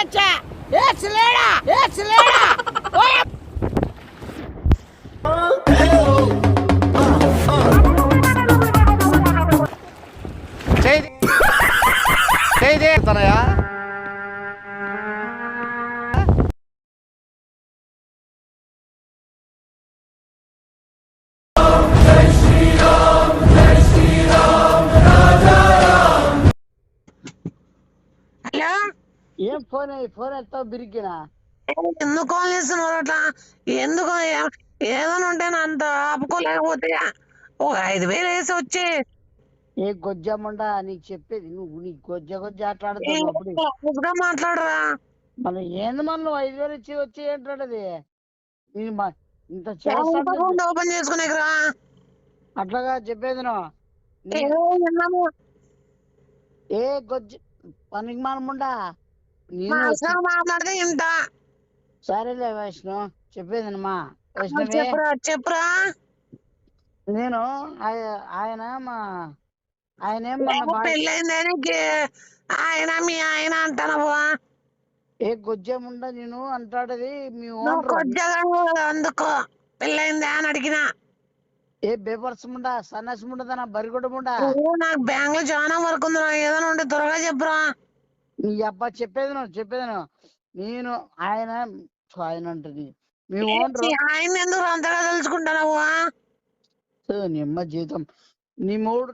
వచ్చా ఏడ్చలేడా ఏడ్చలేడా తనయా హలో, ఏం ఫోన్ ఎత్తావు బిరికినా ఎందుకు కాల్ చేస్తున్నారు అట్లా? ఎందుకు ఏదైనా ఉంటే అంత ఆపుకోలేకపోతే ఒక 5,000 వేసి వచ్చి ఏ గొజ్జమ్మండా నీకు చెప్పేది నువ్వు నీ గొజ్జ ఆటలాడుతావు అప్పుడు మాట్లాడరా. మన ఏంది మన నువ్వు 5,000 ఇచ్చి వచ్చి ఏంటది నేను ఇంత చేస్తాను ఓపెన్ చేసుకునేకరా అట్లాగా చెప్పేది ఏ గొజ్జ పనికి మనముండా నేను మాట్లాడితే ఇంత సరేలే వైష్ణవ్ చెప్పేదినమ్మా వైష్ణవే చెప్పురా. నేను ఆయన ఆయనేం పెళ్ళైందానికి ఆయన మీ ఆయన అంటానవ్వు. ఏ గొజ్జముండా నేను అంటాడది మీ అందుకో పెళ్ళైందా అని అడిగినా. ఏ బేపరసముండా సన్నాసముండదనా బరిగొడముండా నాకు బ్యాంక్ లో చాలా వర్క్ ఉంది, ఏదైనా ఉంటే త్వరగా చెప్పురా. నీ అబ్బా చెప్పేది నేను ఆయన అంటది మీ ఓనరు ఆయన ఎందుకు అంతగా తెలుసుకుంటావు? నీ అమ్మ జీవితం నీ మూడు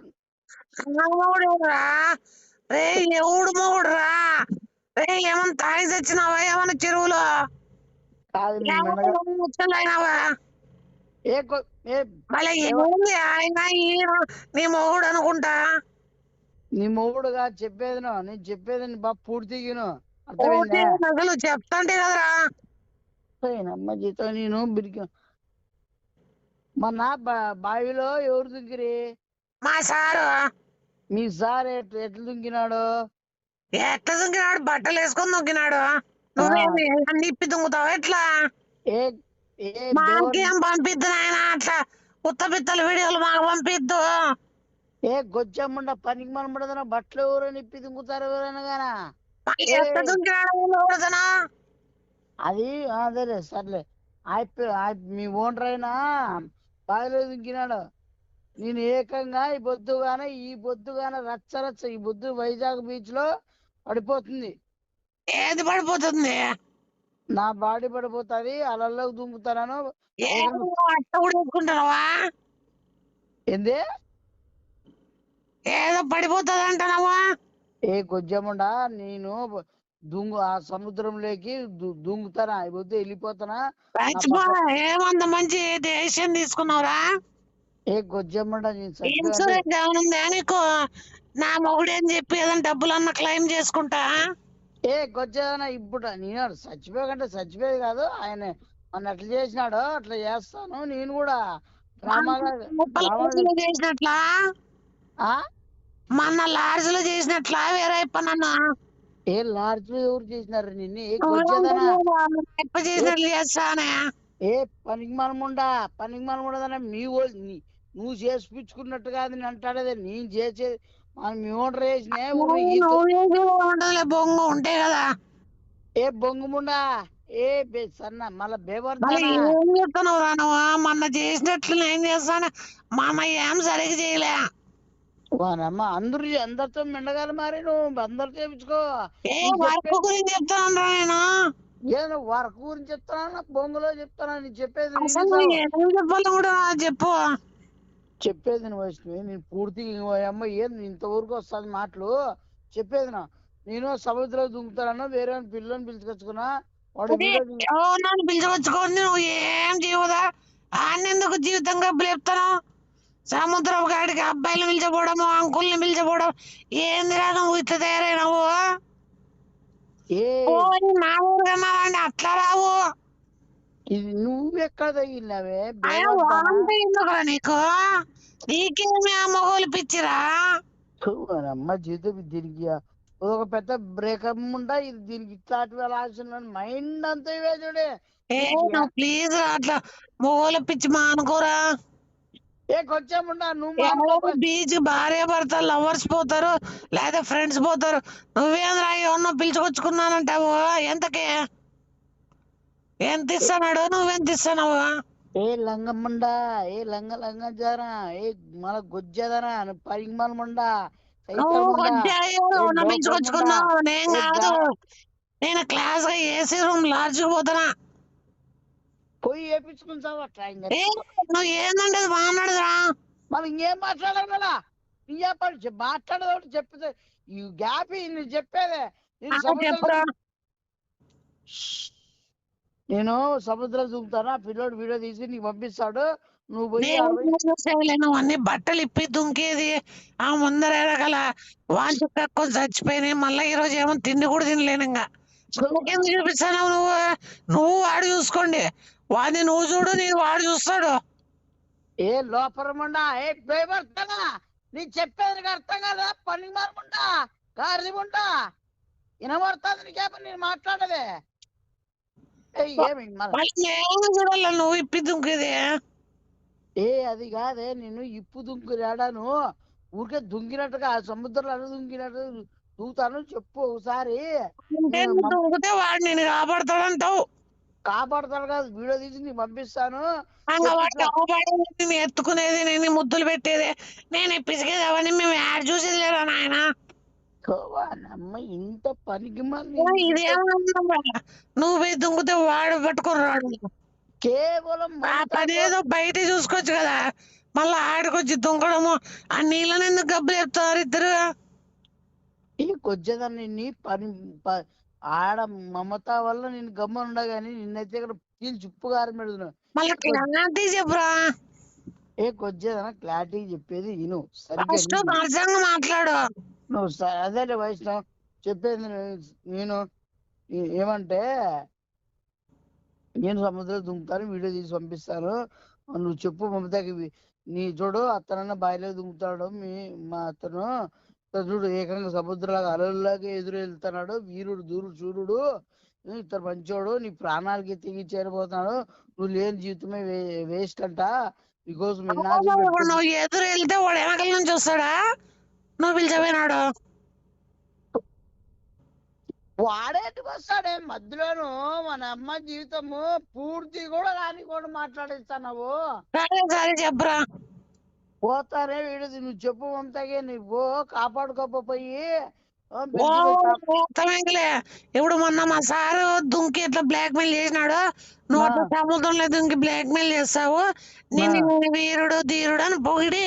రా రే, ఎవడు మొగుడు రా రే? ఏమన్నా తాగి తెచ్చినావా? ఏమన్నా చెరువులో ముచ్చలైనావా? మళ్ళీ ఏముంది ఆయన నీ మొగుడు అనుకుంటా. నీ మొగుడుగా చెప్పేది నేను చెప్పేది బా పూర్తిగాను అసలు చెప్తాంటే కదరా. అమ్మ జీతం నేను బిరికా మొన్న బావిలో ఎవరు దుంకిరి? మా సారు. మీ సార్ ఎట్లా దుంకినాడు? ఎట్లా దుంకినాడు? బట్టలు వేసుకొని దుంకినాడు. నువ్వేమి నిప్పి దుంకుతావు ఎట్లా? మాకేం పంపిద్దు నాయన, అట్లా ఉత్త పిత్తల వీడియోలు మాకు పంపిద్దు. ఏ గొజ్జమ్మండ పనికి మనబడదనా బట్టలు ఎవరో నిప్పి దుంకుతారు ఎవరైనా గానా? అది అదేలే సర్లే. మీ ఓనర్ అయినా బావిలో దుంకినాడు. నేను ఏకంగా ఈ బొద్దుగాన రచ్చ ఈ బొద్దు వైజాగ్ బీచ్ లో పడిపోతుంది. ఏది పడిపోతుంది? నా బాడీ పడిపోతుంది. అలల్లోకి దుంకుతాను. ఏంది ఏదో పడిపోతుంది అంటున్నావా? ఏ గొజ్జముండా నేను ఆ సముద్రంలోకి దుంకుతానా? ఈ బొద్దు వెళ్ళిపోతానా? ఏమంత మంచి డెసిషన్ తీసుకున్నావురా? ఏ గొజ్జమ్మండా ఇన్సూరెన్స్ ఏమనుందా నీకు? నా మొగుడేం చెప్పి ఏదైనా డబ్బులన్నా క్లెయిమ్ చేసుకుంటా. ఏ గొజ్జన ఇప్పుడు నేను చచ్చిపోయాకంటే చచ్చిపోయేది కాదు. ఆయన మన ఎట్లా చేసినాడో అట్లా చేస్తాను నేను కూడా. చేసినట్లా మన లాడ్జ్ లో చేసినట్లా వేరే పనన్నా? ఏ లాడ్జ్ లో ఎవరు చేసినారు నిన్ను? ఏ గొజ్జదనా చేసినట్లు చేస్తానే. ఏ పనికి మనముండదనా మీ నువ్వు చేసిపించుకున్నట్టు కాదు నేను అంటాడేది. నేను చేసేది మీ ఓనర్ వేసిన బొంగు ఉంటే కదా. ఏ బొంగుముండా ఏ సన్న మళ్ళా ఏం చెప్తున్నావు రా నువ్వు? మొన్న చేసినట్లు నేను చేస్తాను. మా అమ్మ ఏం సరిగ్గా చేయలే. వానమ్మ అందరితో మెండగాలి మరి నువ్వు అందరు చేయించుకో. వర్క్ గురించి చెప్తాను రా నేను. ఏదో వర్క్ గురించి చెప్తానా బొంగులో చెప్తానా? నేను చెప్పేది చెప్పాలి కూడా చెప్పు. చెప్పేది నువ్వు వైష్ణవి నేను పూర్తిగా అమ్మ ఏంది ఇంతవరకు వస్తుంది మాటలు చెప్పేది నేను సముద్రం దుంకుతానన్నా వేరే పిల్లని పిలుచుకొచ్చుకున్నా. వాడు నన్ను పిలుచుకొచ్చుకోండి, నువ్వు ఏం చేయవుదా? ఆన్నెందుకు జీవితంగా చెప్తాను? సముద్రం కాడికి అబ్బాయిలు పిలిచపోవడము, అంకుల్ని పిలిచపోవడం ఏంది రా నువ్వు ఇట్లా తయారైనావు? నా ఊరు కన్నావండి అట్లా రావు. ఇది నువ్వెక్కడ తగిలినావే? ఎందుకురా నీకు? నీకేమి ఆ మొగోలు పిచ్చిరా? అమ్మ జీవితం దీనికి ఒక పెద్ద బ్రేకప్ ఉంటా. ఇది దీనికి ఇట్లాంటి ఆలోచన మైండ్ అంతా ఇవే చూడే. ప్లీజ్ అట్లా మొగోలు పిచ్చి మా అనుకోరా. కొచ్చాముండా నువ్వు మాట్లాడు. బీచ్ భార్య భర్త లవర్స్ పోతారు లేదా ఫ్రెండ్స్ పోతారు, నువ్వేంద్రా ఎవరినో పిలుచుకొచ్చుకున్నానంటావు? ఎంతకి ఎంత ఇస్తున్నాడు, నువ్వెంత ఇస్తున్నావు? లంగమ్మండా, లంగ లంగ జారా, మన గొజ్జదనా పరిగమల ముండా, నువ్వు సైతాన్ ముండా, ఎవరినో లోపల ముండా, పిలుచుకొచ్చుకున్నావు, నేను కాదు. నేను క్లాస్ గా ఏసీ రూమ్ లాడ్జ్కి పోతున్నా. పోయి వేపించుకుంటావా ట్రైన్? నువ్వు ఏందంటే మాట్లాడదురా. మనం ఇంకేం మాట్లాడాలా? నీ చెప్పాలి, మాట్లాడేది చెప్తే ఈ గ్యాప్ నువ్వు చెప్పేదే. నేను సముద్రం దూకుతాను, ఆ పిల్లోడు వీడియో తీసి నీకు పంపిస్తాడు, నువ్వు పోయి నువ్వు అన్ని బట్టలు ఇప్పి దుంకేది ఆ ముందర గల వాంచి కక్కుని చచ్చిపోయినాయి. మళ్ళీ ఈ రోజు ఏమో తిండి కూడా తినలేను. ఇంకా ఎందుకు చూపిస్తాను? నువ్వు వాడు చూసుకోండి, వాడిని నువ్వు చూడు, నీ వాడు చూస్తాడు. లోపరముండా, భయపడతానా? నీ చెప్పేది నీకు అర్థం కదా? పని మారముండా, గారిది ఉంటా వినబడుతుంది నీకేమో నేను మాట్లాడదే. చూడాల నువ్వు ఇప్పి దుంకేది. అది కాదే, నేను ఇప్పు దుంకురాడాను, ఊరికే దుంకినట్టుగా సముద్రంలో దుంకినట్టు దూతాను. చెప్పు ఒకసారి. దుంకితే వాడు నేను కాపాడతాడంటావు. కాపాడతాడు కాదు, వీడియో తీసి నీకు పంపిస్తాను. ఎత్తుకునేది నేను, ముద్దులు పెట్టేది నేను, పిసికేది అవన్నీ మేము యాడ్ చూసేది లేదా నాయన? ఇంత పనికి నువ్వు పోయి దుంగితే వాడు పట్టుకుని రాడు. కేవలం పని ఏదో బయట చూసుకోవచ్చు కదా, మళ్ళా ఆడికొచ్చి దుంకడము. ఆ నీళ్ళని ఎందుకు గబ్బు చెప్తారు ఇద్దరు? కొచ్చేదాన్ని పని ఆడ మమత వల్ల నేను గమ్మని ఉండగాని నిన్నైతే ఇక్కడ చిప్పు గారి పెడుతున్నావు. మళ్ళీ క్లారిటీ చెప్పురా. కొచ్చేదన్నా క్లారిటీ చెప్పేది విను, మాట్లాడు నువ్వు. అదే వైష్ణవ్ చెప్పేది నేను ఏమంటే, నేను సముద్రం దుంకుతాను, వీడియో తీసి పంపిస్తాను, నువ్వు చెప్పు మమతకి. నీ చూడు అతనన్న బాయిలో దుంకుతాడు, మా అతను చూడు ఏకంగా సముద్రంలాగా అలలాగా ఎదురు వెళ్తున్నాడు, వీరుడు దూరుడు చూరుడు, ఇతను మంచోడు, నీ ప్రాణాలకి తెగి చేరిపోతున్నాడు, నువ్వు లేని జీవితమే వేస్ట్ అంట. నీకోసం నువ్వు ఎదురు వెళ్తే వాడు వెనకల నుంచి వస్తాడా? నువ్వు పిలిచిపోయినాడు వాడేటికి వస్తాడే మధ్యలోను? మన అమ్మ జీవితము పూర్తి కూడా రాని కూడా మాట్లాడిస్తావు. సరే చెప్పురా. పోతానే వీడు, నువ్వు చెప్పు మమతకి, నువ్వు కాపాడుకోపోయి. ఇప్పుడు మొన్న మా సారు దుంకి ఇట్లా బ్లాక్ మెయిల్ చేసినాడు, నువ్వు సముద్రంలో దుంకి బ్లాక్ మెయిల్ చేస్తావు, నేను వీరుడు ధీరుడు అని పొగిడి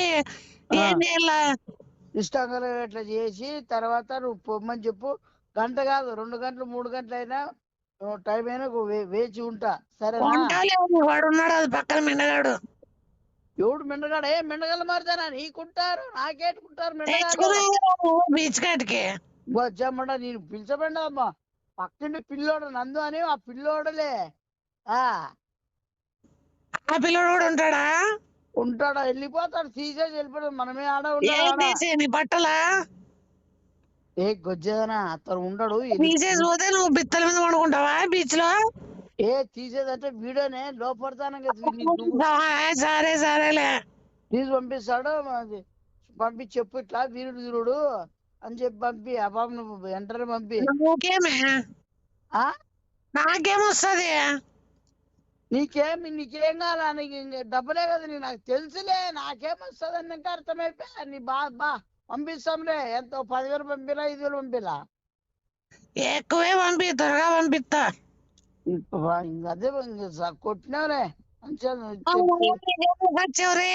ఏం చేయాల? ఇష్టంగా ఇట్లా చేసి తర్వాత నువ్వు పొమ్మని చెప్పు. గంట కాదు, 2 గంటలు 3 గంటలు అయినా టైం అయినా వేచి ఉంటా. సరేనా? వాడు ఉన్నాడు అది పక్కన మెండగాడు. ఎవడు మెండగాడు? మెండగల మారుతానా? నీకుంటారు, నాకేటుకుంటారు మెండగాడు. బీచ్ కాటికి వచ్చామంట, నేను పిలిచబండి అమ్మా. పక్కన పిల్లోడు నందు అని, ఆ పిల్లోడలే. ఆ పిల్లోడు కూడా ఉంటాడా? ఉంటాడా? వెళ్ళిపోతాడు, తీసేసి వెళ్ళిపోతాడు. మనమే ఆడ ఉంటాడు. బట్టలా గొజ్జేదనా అతను ఉండడు. తీసేసి పోతే నువ్వు బిత్తల మీద పడుకుంటావా బీచ్ లో? తీసేదంటే వీడియోనే లోపడతాను సరే సరేలే తీసి పంపిస్తాడు. పంపి చెప్పు ఇట్లా వీరుడు వీరుడు అని చెప్పి పంపి. ఆ బాబు నువ్వు వెంటనే పంపి. నాకేమొస్తుంది? నీకేం కావాలా? నీకు డబ్బులే కదా, నాకు తెలుసులే. నాకేమొస్తుంది అని ఇంకా అర్థమైపోయా. నీ బా పంపిస్తాంలే. ఎంతో 10,000 పంపిలా, 5,000 పంపిలా? ఎక్కువే పంపి, త్వరగా పంపిస్తా. అదే కొట్టినావులే చచ్చివరే.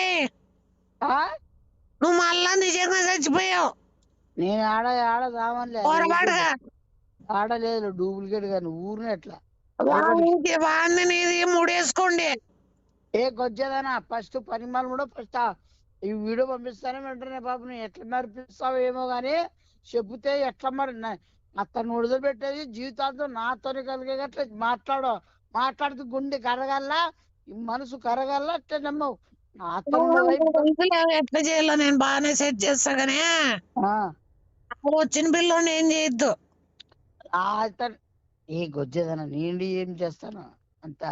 నువ్వు మళ్ళా నిజంగా చచ్చిపోయావు. నేను ఆడ రావట్లే, ఆడలేదు డూప్లికేట్ గాని ఊరిని ఎట్లా వాడిని నీది ముడేసుకోండి. వచ్చేదానా ఫస్ట్ పరిమాణం కూడా ఫస్ట్ ఈ వీడియో పంపిస్తానే వెంటనే బాబు నువ్వు ఎట్లా మరిపిస్తావు ఏమో గాని చెబితే ఎట్లా మరి అతను వదిలిపెట్టేది జీవితాంతం నాతోనే కలిగేటట్లు మాట్లాడుతూ గుండె కరగల్లా, మనసు కరగల్లా. అట్లా నమ్మవు. ఎట్లా చేయాలో నేను బాగానే సెట్ చేస్తా గానీ వచ్చిన పిల్లని ఏం చేయొద్దు. గొజ్జేదనా నేను ఏం చేస్తాను అంత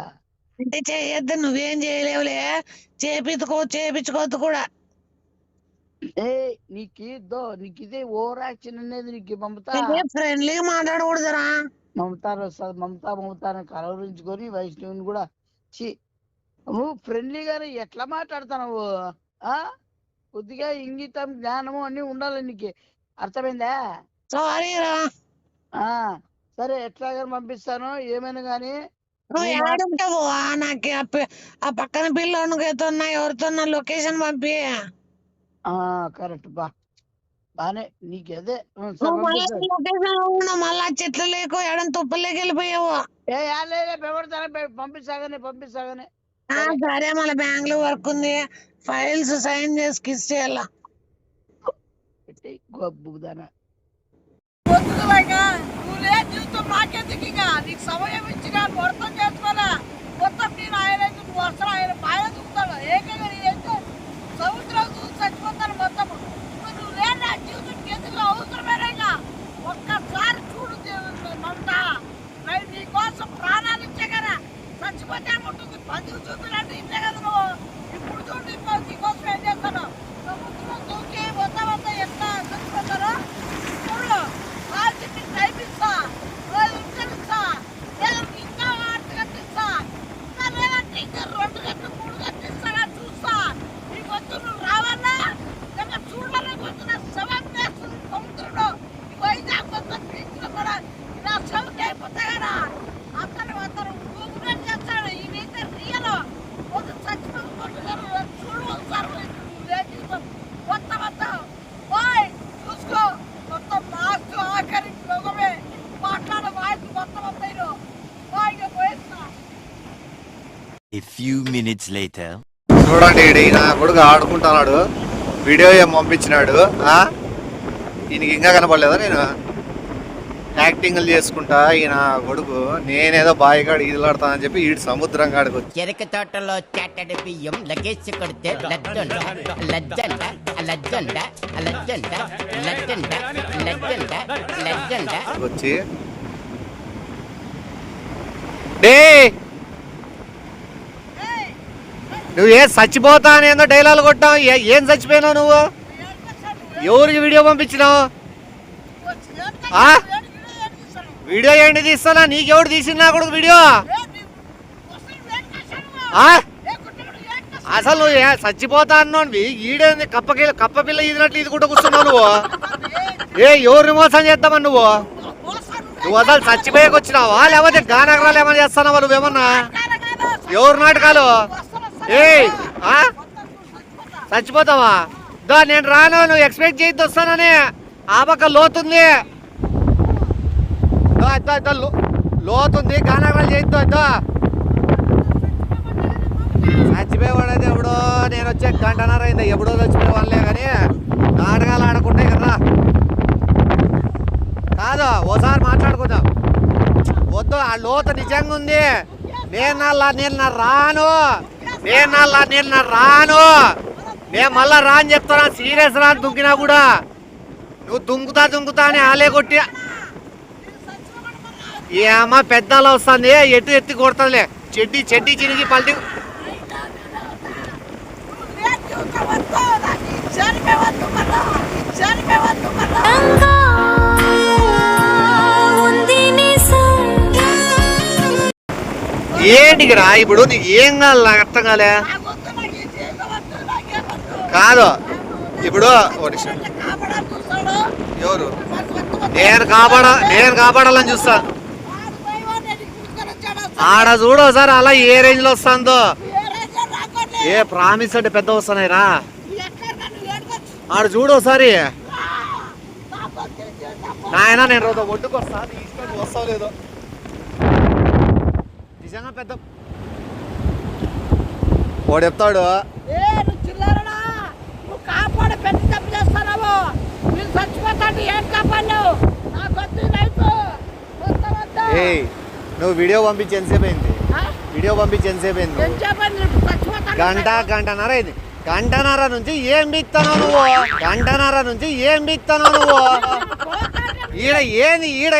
అంటే చేయొద్దు, నువ్వేం చేయలేవులే. చేపించుకోవద్దు కూడా. ఏ నీకు ఇదే ఓవర్ యాక్షన్ అనేది నీకు మమత ఫ్రెండ్లీగా మాట్లాడకూడదురా. మమతారు వస్తుంది మమతాను కలవరించుకొని వైష్ణవిని కూడా నువ్వు ఫ్రెండ్లీగానే ఎట్లా మాట్లాడతావు? కొద్దిగా ఇంగితం జ్ఞానము అన్ని ఉండాలి నీకు, అర్థమైందా? సారీ రా. సరే ఎట్లాగా పంపిస్తాను ఏమైనా గానీ. నువ్వు ఏడుంటావు? నాకు ఆ పక్కన పిల్లోనికి ఎవరితో లొకేషన్ పంపి. కరెక్ట్ బానే నీకు అదే మళ్ళా చెట్లు లేకో ఎడం తుప్పలేకి వెళ్ళిపోయావు. పంపిస్తాగానే సరే, మళ్ళీ బ్యాంక్ లో వర్క్ ఉంది, ఫైల్స్ సైన్ చేసి కిస్ చేయాల. నువ్వులే జీవితం నాకెందుకు ఇక నీకు సమయం ఇచ్చి నేను అర్థం చేసుకోవాలా. మొత్తం నేను ఆయన నువ్వు అసలు ఆయన బాగా చూస్తాడు ఏకంగా నేనైతే సముద్రం చూసి చచ్చిపోతాను మొత్తం. నువ్వు లే నా జీవితం ఎందుకు అవసరమేనా? ఒక్కసారి చూడు మమత, నేను నీకోసం ప్రాణాలు ఇచ్చే కదా, చచ్చిపోతే ఉంటుంది బంధువు చూపినట్టు ఇచ్చే కదా నువ్వు. ఇప్పుడు చూడు నీకోసం ఏం చేస్తాను. సముద్రం దూకి మొత్తం ఎట్లా చచ్చిపోతారో చూడు. A few minutes later. చూడండి ఈయన కొడుకు ఆడుకుంటున్నాడు, వీడియో ఏం పంపించినాడు. ఈయనకి ఇంకా కనపడలేదా? నేను యాక్టింగ్లు చేసుకుంటా ఈయన కొడుకు నేనేదో బాయిగాడు ఈదులాడతానని చెప్పి ఈడు సముద్రం కాడికి వచ్చి చెరక తోటలో చాటడి బియ్యం లగేసి కొడితే లజ్జండ లజ్జండ లజ్జండ లజ్జండ లజ్జండ లజ్జండ లజ్జండ వచ్చి డే నువ్వు చచ్చిపోతా అని ఏందో డైలాగ్ కొట్టావు. ఏం చచ్చిపోయినావు నువ్వు? ఎవరికి వీడియో పంపించినావు? వీడియో ఏంటి తీస్తానా? నీకెవడు తీసినా కొడుకు వీడియో? అసలు నువ్వు చచ్చిపోతా అన్నోవి ఈడేంది కప్ప పిల్ల ఈదినట్లు ఇది కూడా కూర్చున్నావు నువ్వు. ఎవరిని మోసం చేద్దామని నువ్వు అసలు చచ్చిపోయాక వచ్చినావా లేకపోతే గానగరాలు ఏమైనా చేస్తున్నావా నువ్వేమన్నా? ఎవరు నాటకాలు? చచ్చిపోతావా? నేను రాను, నువ్వు ఎక్స్పెక్ట్ చేయొద్దు వస్తానని. ఆ పక్క లోతుంది, లోతుంది, గానగరాలు చేయొద్దు. చచ్చిపోయేవాడైతే ఎప్పుడో, నేను వచ్చే గంటన్నర అయింది, ఎప్పుడో చచ్చిపోయేవాళ్ళే కానీ నాటకాలు ఆడకుండా కదా. కాదు, ఓసారి మాట్లాడుకుందాం. వద్దు, ఆ లోతు నిజంగా ఉంది. నేను రాను, నేను మళ్ళా రాని చెప్తానా. సీరియస్ రా దుంకినా కూడా నువ్వు దుంకుతా అని ఆలే కొట్టి ఏమా పెద్దలో వస్తుంది, ఎత్తి కొడుతుందిలే. చెడ్డి చినిగి పల్టి ఏంటికి రా ఇప్పుడు? నీకు ఏం కాదు, నాకు అర్థం కాలే. కాదు ఇప్పుడు ఎవరు? నేను కాపాడాలని చూస్తా. ఆడ చూడు సార్ అలా ఏ రేంజ్ లో వస్తుందో. ఏ ప్రామిస్ అంటే పెద్ద వస్తున్నాయి రా. ఆడ చూడు ఒకసారి. నాయన నేను రోజు ఒడ్డుకు వస్తా, తీసుకొని వస్తావు లేదో. నిజంగా పెద్ద వాడు చెప్తాడు. కాపాడు పెద్ద తప్పు చేస్తున్నావు. నేను చచ్చిపోతాను, ఏం కాపాడు? నువ్వు వీడియో పంపించి ఎంతసేపు అయింది? గంటన్నర అయింది. గంటన్నర నుంచి ఏం బిక్తానో నువ్వు? ఈడ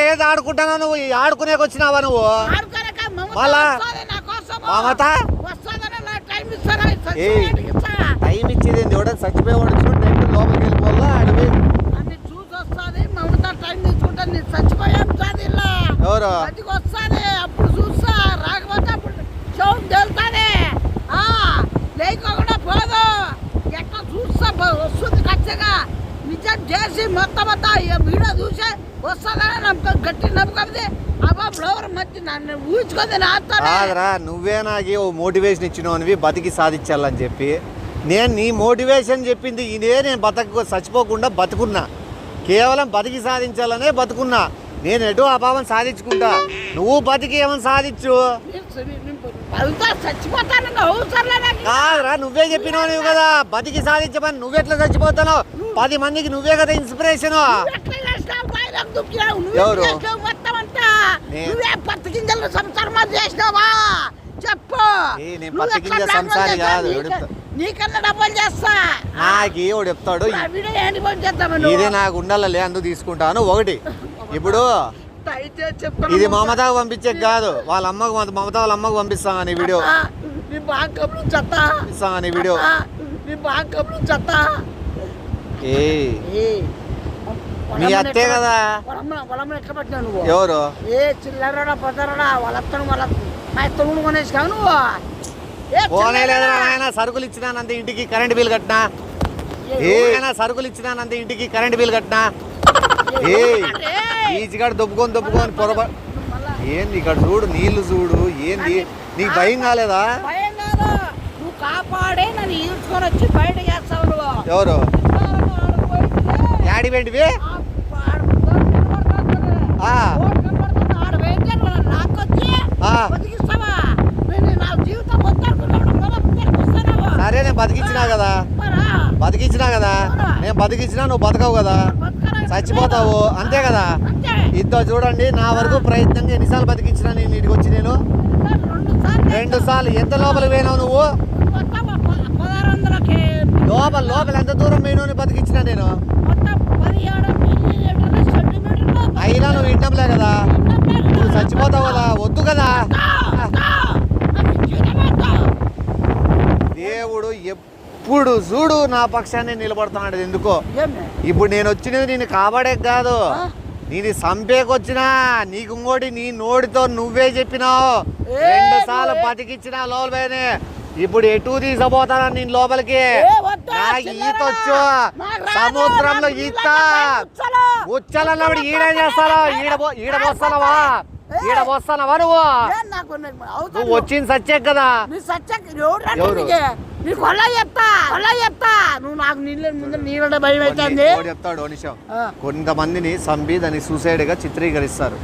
ఏది ఆడుకుంటానో నువ్వు? ఆడుకునేకి వచ్చినావా నువ్వు? మళ్ళా మమత వస్తాదనే నా టైం ఇస్తారా ఏయ్ టైం ఇచ్చేది ఎవడో చచ్చిపోయేవాడు చూడండి లోపలికి వెళ్ళిపోవాలా అడిగి అన్ని చూసి వస్తుంది మమత టైం తీసుకుంటా నేను చచ్చిపోయాను కాదు ఇలా ఎవరు బతికి వస్తుంది అప్పుడు చూస్తా రాకపోతే అప్పుడు షోం తెలుస్తుంది లేకోకుండా పోదు ఎట్లా చూస్తా వస్తుంది ఖచ్చితంగా నిజం చేసి మొత్తం అంతా వీడియో చూసే వస్తుందని నమ్మకం గట్టి నమ్మకంది అబ్బా ఫ్లవర్ మంచి నన్ను ఊహించుకుంది కాదురా నువ్వే నాకు ఓ మోటివేషన్ ఇచ్చినవి బతికి సాధించాలని చెప్పి నేను నీ మోటివేషన్ చెప్పింది ఇదే నేను చచ్చిపోకుండా బతుకున్నా కేవలం బతికి సాధించాలనే బతుకున్నా నేను ఎటు అభావం సాధించుకుంటా నువ్వు బతికి ఏమని సాధించు కాదురా నువ్వే చెప్పినావు నువ్వు కదా బతికి సాధించమని నువ్వెట్లా చచ్చిపోతావు 10 మందికి నువ్వే కదా ఇన్స్పిరేషన్ ఎవరు చెప్పు సంసారి కాదు నీకన్నా డబ్బులు చేస్తా నాకు ఎవడు చెప్తాడు ఇదే నాకు ఉండాలలే అందుకు తీసుకుంటాను ఒకటి ఇప్పుడు ఇది మమతకు పంపించే కాదు వాళ్ళ అమ్మకు మమత వాళ్ళ అమ్మకు పంపిస్తాను నీ వీడియో పంపిస్తాను వీడియో మీ అత్తే కదా ఎవరు ఏ చిల్లరడా పొదరడా వాళ్ళ మా తమ్ముడు కొనేసావు నువ్వు పోనే లేదా ఆయన సరుకులు ఇచ్చినానంత ఇంటికి కరెంట్ బిల్ కట్టినా ఏమైనా సరుకులు ఇచ్చినానంత ఇంటికి కరెంట్ బిల్ కట్టినా ఈజీగా దొబ్బుకొని పొరపాటు ఏంది ఇక్కడ చూడు నీళ్లు చూడు ఏంది నీకు భయం కాలేదా నువ్వు కాపాడే నన్ను ఈడ్చుకొని వచ్చి బయట చేస్తావు నువ్వు ఎవరు యాడి వెంటివి సరే నేను బతికించినా కదా నేను బతికించినా నువ్వు బతకవు కదా చచ్చిపోతావు అంతే కదా ఇద్దరు చూడండి నా వరకు ప్రయత్నంగా ఎన్నిసార్లు బతికించినా నేను ఇంటికి వచ్చి నేను 2 సార్లు ఎంత లోపల పోయినావు నువ్వు లోపల ఎంత దూరం పోయినావు బతికించినా నేను అయినా నువ్వు ఇంటంలే కదా నువ్వు చచ్చిపోతావు కదా వద్దు కదా దేవుడు ఎప్పుడు చూడు నా పక్షాన్ని నిలబడుతున్నాడు ఎందుకో ఇప్పుడు నేను వచ్చినది నేను కాపాడే కాదు నేను చంపేకొచ్చినా నీకు ఇంకోటి నీ నోటితో నువ్వే చెప్పినావు 2 సార్లు బతికిచ్చినా లోపలనే ఇప్పుడు ఎటు తీసుకుపోతానా నేను లోపలికి నాకు ఈత వచ్చు సముద్రంలో ఈత ఉచ్చలన్నప్పుడు ఈడేం చేస్తావా ఈడ పోస్తానవా నువ్వు వచ్చింది సచ్చే కదా ఎవరు చెప్తాడు నిమిషం కొంతమందిని చంపి దాన్ని సూసైడ్ గా చిత్రీకరిస్తారు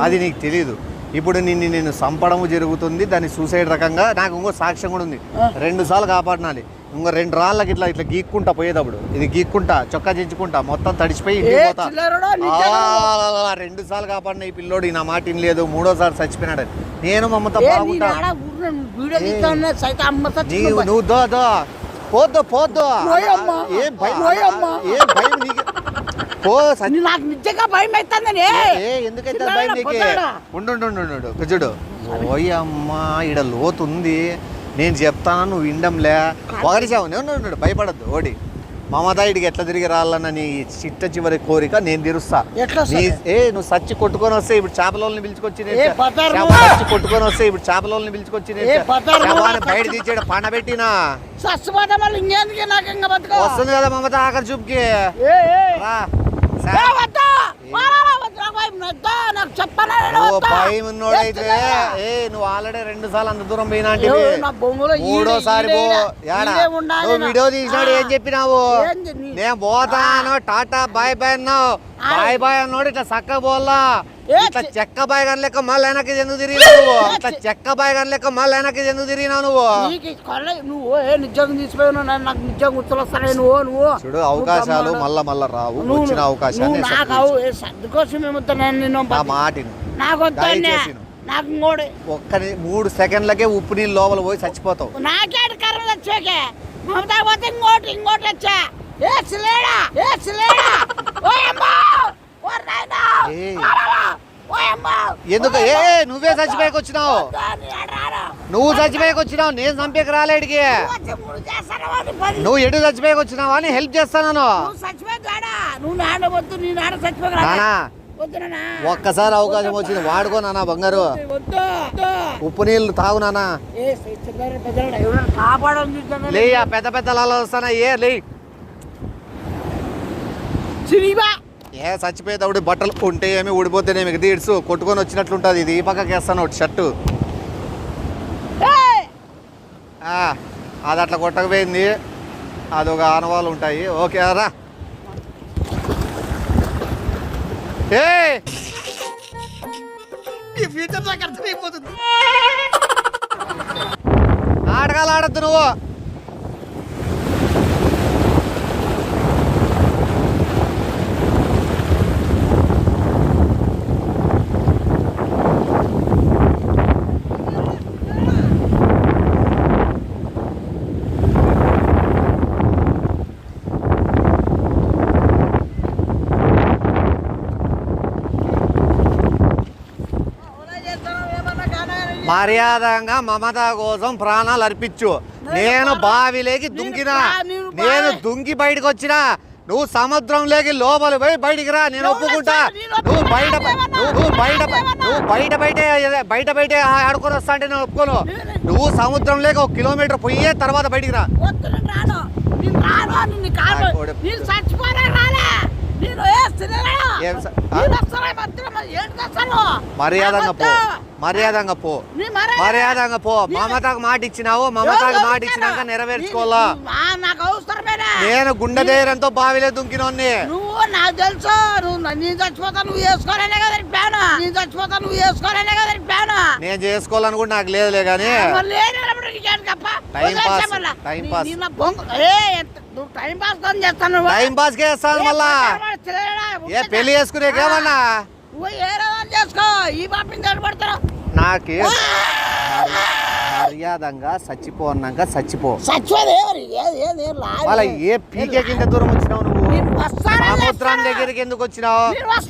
అది నీకు తెలీదు ఇప్పుడు నిన్ను చంపడము జరుగుతుంది దాన్ని సూసైడ్ రకంగా నాకు ఇంకో సాక్ష్యం కూడా ఉంది 2 సార్లు కాపాడినాలి ఇంకో 2 రాళ్ళకి ఇట్లా గీక్కుంటా పోయేటప్పుడు ఇది గీక్కుంటా చొక్కా చించుకుంటా మొత్తం తడిచిపోయి ఇంటికి పోతా 2 సార్లు కాపాడిన ఈ పిల్లోడు నా మాట లేదు 3వ సారి చచ్చిపోయినాడు నేను మమ్మత బాగుంటా నువ్వు పోద్దు ఏం భయం నీకు నాకు నిజంగా భయం అవుతుందని ఎందుకైతే భయం నీకే ఉండు చూడు ఓయమ్మా ఈడ లోతుంది నేను చెప్తాను నువ్వు వినడంలే ఒకరిసావు నేను భయపడద్దు ఓడి మమత ఇడికి ఎట్లా తిరిగి రావాలన్న నీ చిట్ట చివరి కోరిక నేను తీరుస్తా నువ్వు సచ్చి కొట్టుకొని వస్తే ఇప్పుడు చేపలని పిలుచుకొచ్చి కొట్టుకొని వస్తే ఇప్పుడు చేపలని పిలుచుకొచ్చి బయట తీసాడు పండబెట్టినా వస్తుంది కదా మమత ఆఖరి చూపుకి భయం ఉన్నోడైతే నువ్వు ఆల్రెడీ 2 సార్లు అంత దూరం పోయినా 3వ పో నువ్వు వీడియో తీసినాడు ఏం చెప్పినావు నేను పోతాను టాటా బాయ్ అన్నావు బాయ్ అన్నాడు ఇట్లా చక్క పోల్లా ఇట్లా చెక్క బాయ్ గన్ లెక్క మళ్ళీ వెనక్కి ఎందుకు తిరిగినావు నువ్వు ఇట్లా చెక్క బాయ్ గన్ లెక్క మళ్ళీ వెనక్కి ఎందుకు తిరిగినావు నువ్వు నిజంగా తీసిపోయావు నాకు నిజంగా గుర్తులొస్తానే నువ్వు చూడు అవకాశాలు మళ్ళా రావు వచ్చిన అవకాశాన్ని ఒక్క 3 సెకండ్లకే ఉప్పు నీళ్ళు లోపల పోయి చచ్చిపోతావు నాకేడు కర్ర వచ్చాకే ఇంకోటి వచ్చా ఎందుకు నువ్వే చచ్చిపోయాక వచ్చినావు, నువ్వు చచ్చిపోయాక వచ్చినావు, నేను చంపేక రాలేడికి. నువ్వు ఎటు చచ్చిపోయాక వచ్చినావా అని హెల్ప్ చేస్తాను. ఒక్కసారి అవకాశం వచ్చింది వాడుకో నాన్న బంగారు. ఉప్పు నీళ్ళు తాగు నాన్న. లే పెద్ద పెద్ద లాలు వస్తానా లే. చచ్చిపోయేటప్పుడు బట్టలు ఉంటే ఏమి ఊడిపోతేనే మీకు తీడ్సు కొట్టుకొని వచ్చినట్లుంటుంది. ఇది ఈ పక్కకి వేస్తాను ఒకటి షర్టు, అది అట్లా కొట్టకపోయింది, అదొక ఆనవాళ్ళు ఉంటాయి. ఓకే రా. ఫ్యూచర్ నాకు అర్థమైపోతుంది. నాటకాలు ఆడద్దు నువ్వు. మర్యాదంగా మమత కోసం ప్రాణాలు అర్పించు. నేను బావిలోకి దుంకినా, నేను దుంకి బయటకు వచ్చినా, నువ్వు సముద్రంలోకి లోపలి పోయి బయటికి రా, నేను ఒప్పుకుంటా. నువ్వు బయట ఆడుకొని వస్తా అంటే నేను ఒప్పుకోను. నువ్వు సముద్రంలోకి 1 కిలోమీటర్ పోయే తర్వాత బయటికి రా. మర్యాదంగా పో. మమతకు మాట ఇచ్చినావు, మమతకు మాట ఇచ్చినాక నెరవేర్చుకోవాలా. నేను గుండె ధైర్యంతో బావిలే దుంకినోన్ని. నువ్వు నాకు తెలుసు, నేను చచ్చిపోతా నువ్వు వేసుకోవాలనే కదా ప్లాను. నేను చేసుకోవాలని నాకు లేదులే కానీ టైం పాస్ చేస్తాను. మళ్ళా పెళ్లి చేసుకునేకేమన్నా చేసుకో. ఈ పాపిని పడతారు. నాకే మర్యాదంగా చచ్చిపో అన్నాక చచ్చిపో. మళ్ళీ ఏ పీకే కింద దూరం వచ్చినావు నువ్వు? సముద్రం దగ్గరికి ఎందుకు వచ్చినావు?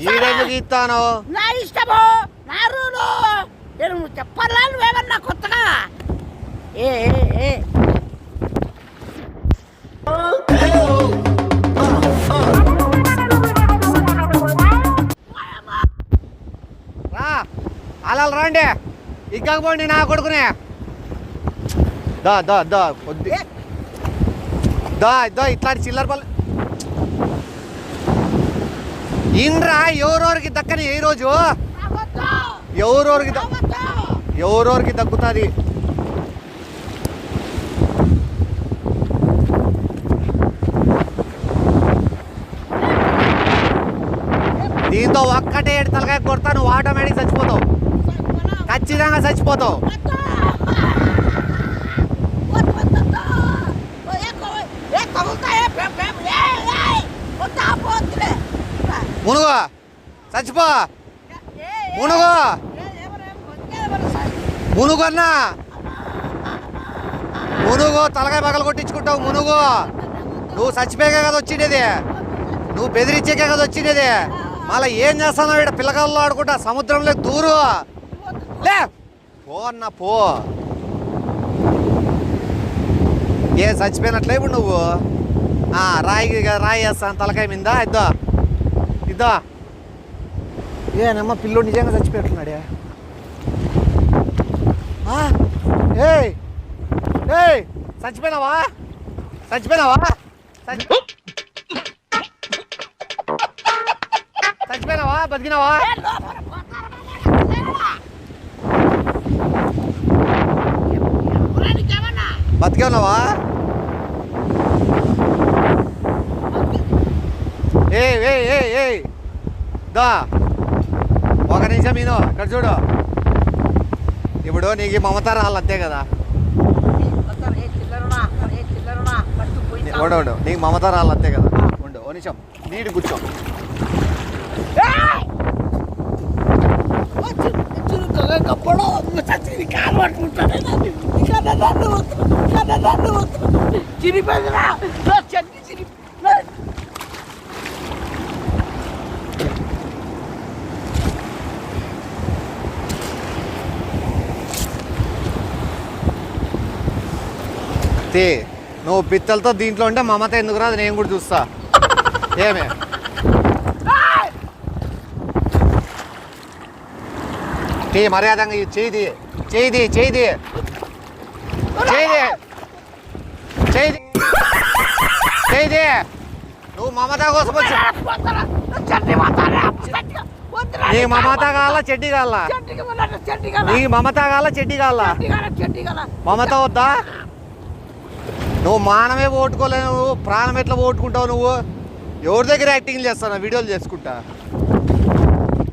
ఈడెందుకు ఇస్తాను? నా ఇష్టము, నా రూలు. నువ్వు చెప్పాలా నువ్వేమన్నా కొత్తగా? అలా రండి, ఇక్కకపోండి నా కొడుకునే. కొద్ది ఇట్లాంటి చిల్లర పల్లె ఇంద్రా ఎవరెవరికి దక్కని ఏ రోజు ఎవరెవరికి దక్కుతుంది. దీంతో ఒక్కటే 7 తలకాయ కొడతా, నువ్వు ఆటోమేటిక్ చచ్చిపోతావు, ఖచ్చితంగా చచ్చిపోతావు. మునుగు చచ్చిపో, మునుగన్నా మునుగు తలకాయ పగలు కొట్టించుకుంటావు. మునుగు నువ్వు చచ్చిపోయాక కదా వచ్చిండేది, నువ్వు బెదిరించాకే కదా వచ్చిండేది. మళ్ళీ ఏం చేస్తాను ఇక్కడ పిల్లకాయల్లో ఆడుకుంటా సముద్రంలో దూరు లే. పో అన్న పో. ఏం చచ్చిపోయినట్లే ఇప్పుడు నువ్వు? రాయి వేస్తాను తలకాయ మీద. ఇద్దా ఏనమ్మా పిల్లోడు నిజంగా చచ్చిపోయినట్టున్నాడే. చచ్చిపోయినావా? బతికినావా? బతికే ఉన్నావా? దా ఒక నిమిషం నేను ఇక్కడ చూడు. ఇప్పుడు నీకు మమత రాళ్ళు అంతే కదా, ఓడోడు నీకు మమత రాళ్ళు అంతే కదా. ఉండు ఓ నిమిషం నీటి కూర్చో. తీ నువ్వు పిత్తలతో దీంట్లో ఉంటే మమత ఎందుకు రాదు నేను కూడా చూస్తా ఏమే తీ మర్యాదంగా చేయి చేయి చేయి చేయి నువ్వు మమత కోసం వచ్చి నీ మమత కావాలా చెడ్డి కావాలా నీ మమత కావాలా చెడ్డి కావాలా మమత వద్దా నువ్వు మానమే ఓటుకోలేవు నువ్వు ప్రాణం ఎట్లా ఓటుకుంటావు నువ్వు ఎవరి దగ్గర యాక్టింగ్ చేస్తావు వీడియోలు చేసుకుంటా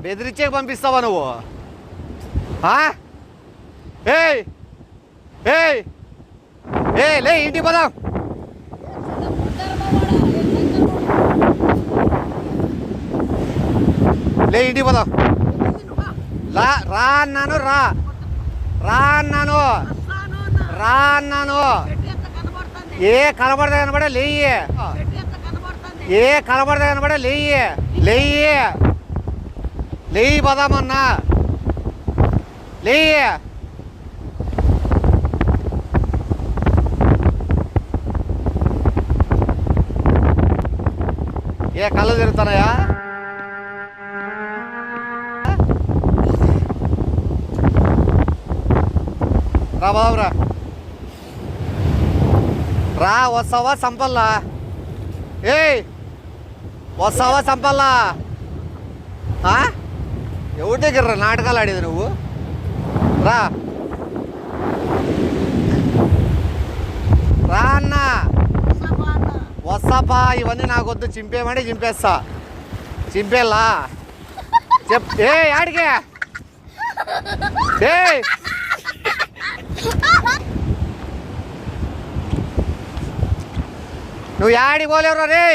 బెదిరించే పంపిస్తావా నువ్వు ఏయ్ ఏయ్ ఏ లే ఇంటికి పోదాం లే ఇంటికి పోదాం రా అన్నాను రా అన్నాను రా అన్నాను ఏ కనబడదా లేయ్యే ఏ కనబడదా లేయి పోదామన్నా లేయ్యే ఏ కళ్ళు తిరుగుతున్నాయా రా బాబురా రా వస్తావా సంపల్లా ఏయ్ వస్తావా సంపల్లా ఎవరి దగ్గర నాటకాలు ఆడేది నువ్వు రా అన్నా వస్తాపా ఇవన్నీ నాకు వద్దు చింపేయమంటే చింపేస్తా చింపేలా ఏ ఆడికే నువ్వు యాడికి పోలేవురా రే